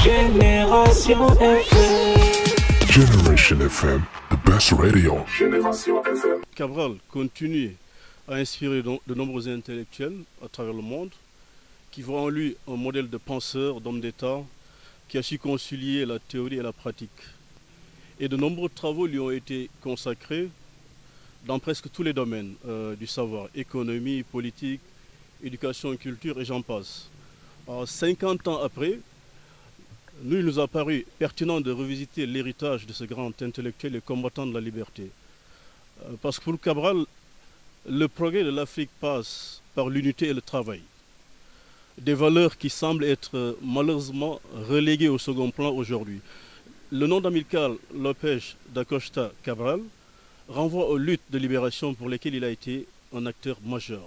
Génération FM. Generation FM, the best radio. Génération FM. Cabral continue à inspirer de nombreux intellectuels à travers le monde qui voient en lui un modèle de penseur, d'homme d'État qui a su concilier la théorie et la pratique. Et de nombreux travaux lui ont été consacrés dans presque tous les domaines du savoir, économie, politique, éducation, culture et j'en passe. Alors, 50 ans après, il nous a paru pertinent de revisiter l'héritage de ce grand intellectuel et combattant de la liberté. Parce que pour Cabral, le progrès de l'Afrique passe par l'unité et le travail. Des valeurs qui semblent être malheureusement reléguées au second plan aujourd'hui. Le nom d'Amilcar Lopes da Costa Cabral renvoie aux luttes de libération pour lesquelles il a été un acteur majeur.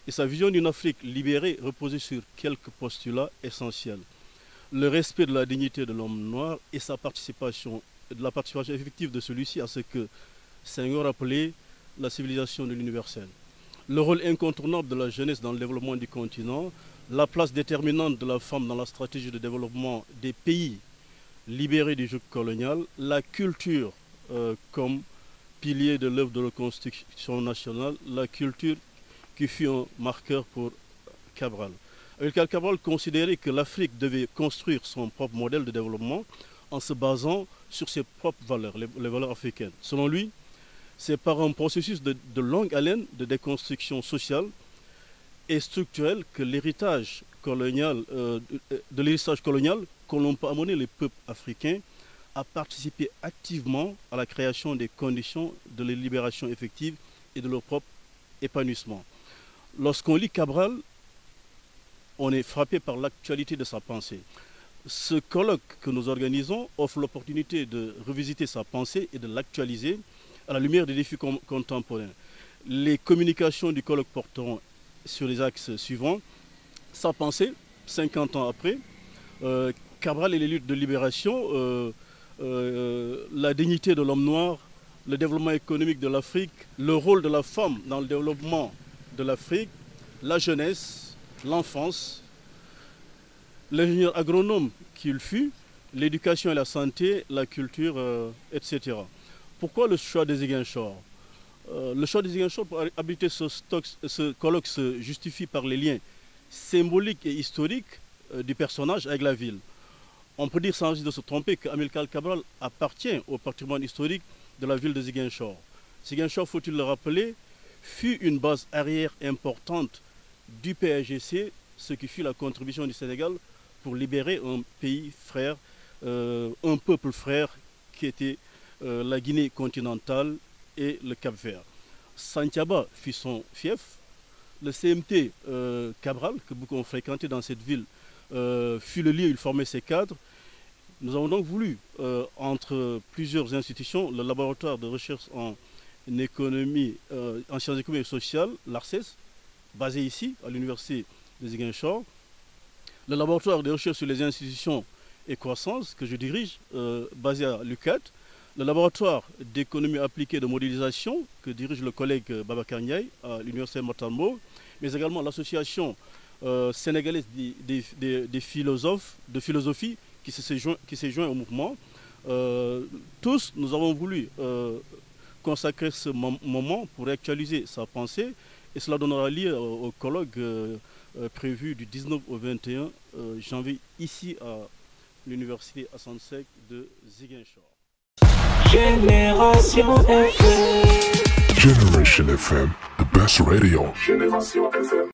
Et sa vision d'une Afrique libérée reposait sur quelques postulats essentiels. Le respect de la dignité de l'homme noir et sa participation, de la participation effective de celui-ci à ce que Senghor appelait la civilisation de l'universel. Le rôle incontournable de la jeunesse dans le développement du continent, la place déterminante de la femme dans la stratégie de développement des pays libérés du joug colonial, la culture comme pilier de l'œuvre de reconstruction nationale, la culture qui fut un marqueur pour Cabral. Amilcar Cabral considérait que l'Afrique devait construire son propre modèle de développement en se basant sur ses propres valeurs, les valeurs africaines. Selon lui, c'est par un processus de longue haleine de déconstruction sociale et structurelle que l'héritage colonial, que l'on peut amener les peuples africains à participer activement à la création des conditions de la libération effective et de leur propre épanouissement. Lorsqu'on lit Cabral, on est frappé par l'actualité de sa pensée. Ce colloque que nous organisons offre l'opportunité de revisiter sa pensée et de l'actualiser à la lumière des défis contemporains. Les communications du colloque porteront sur les axes suivants. Sa pensée, 50 ans après, Cabral et les luttes de libération, la dignité de l'homme noir, le développement économique de l'Afrique, le rôle de la femme dans le développement de l'Afrique, la jeunesse, l'enfance, l'ingénieur agronome qu'il fut, l'éducation et la santé, la culture, etc. Pourquoi le choix des Ziguinchor? Le choix des Ziguinchor pour habiter ce colloque se justifie par les liens symboliques et historiques du personnage avec la ville. On peut dire sans risque de se tromper qu'Amilcar Cabral appartient au patrimoine historique de la ville de Ziguinchor. Ziguinchor, faut-il le rappeler, fut une base arrière importante du PAIGC, ce qui fut la contribution du Sénégal pour libérer un pays frère, un peuple frère qui était la Guinée continentale et le Cap-Vert. Santhiaba fut son fief. Le CMT Cabral, que beaucoup ont fréquenté dans cette ville, fut le lieu où il formait ses cadres. Nous avons donc voulu, entre plusieurs institutions, le laboratoire de recherche en économie, en sciences économiques et sociales, l'ARCES, basé ici, à l'université de Ziguinchor, le laboratoire de recherche sur les institutions et croissance, que je dirige, basé à l'UCAD, le laboratoire d'économie appliquée de modélisation, que dirige le collègue Babacar Ndiaye, à l'université Matambo, mais également l'association sénégalaise des philosophes, de philosophie, qui s'est joint au mouvement. Tous, nous avons voulu consacrer ce moment pour actualiser sa pensée, et cela donnera lieu au colloque prévu du 19 au 21 janvier ici à l'université Assane Seck de Ziguinchor. Génération FM. Generation FM, the best radio. Génération FM.